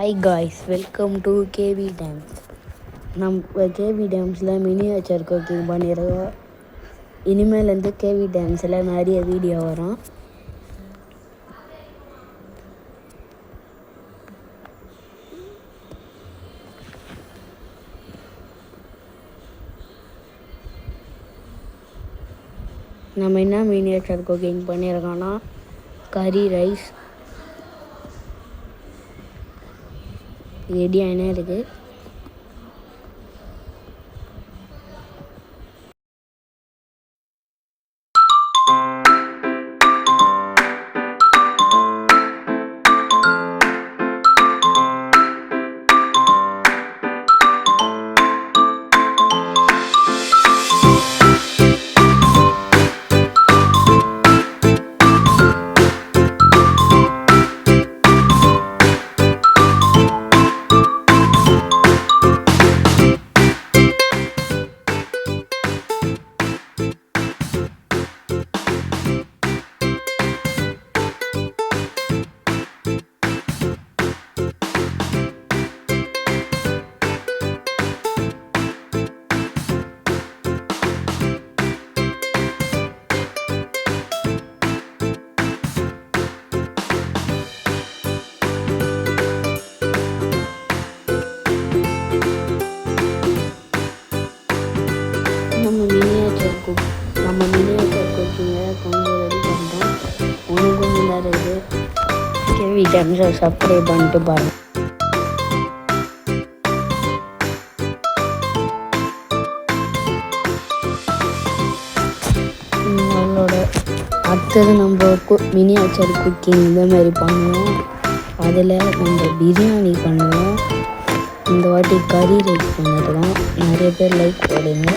Hi guys, welcome to KV Dames. நம்ம KV டேம்ஸில் miniature cooking பண்ணியிருக்கோம். இனிமேலேருந்து KV டேம்ஸில் நிறைய video வரும். நம்ம என்ன மினியேச்சர் குக்கிங் பண்ணியிருக்கோன்னா கறி ரைஸ் ரெடியான இருக்குது. நம்ம மினியேச்சர் குக்கிங்கை கொஞ்சம் ரெடி பண்ணுறோம். உனக்கும் நல்லா இருக்குது. கேவி டேம்ஸை சப்ஸ்கிரைப் பண்ணிட்டு பாருங்கள். நம்மளோட அடுத்தது நம்ம மினியேச்சர் குக்கிங் இதேமாதிரி பண்ணுவோம். அதில் நம்ம பிரியாணி பண்ணுவோம். இந்த வாட்டி கறி ரைஸ் பண்ணிடுவோம். நிறைய பேர் லைக் போடுங்க.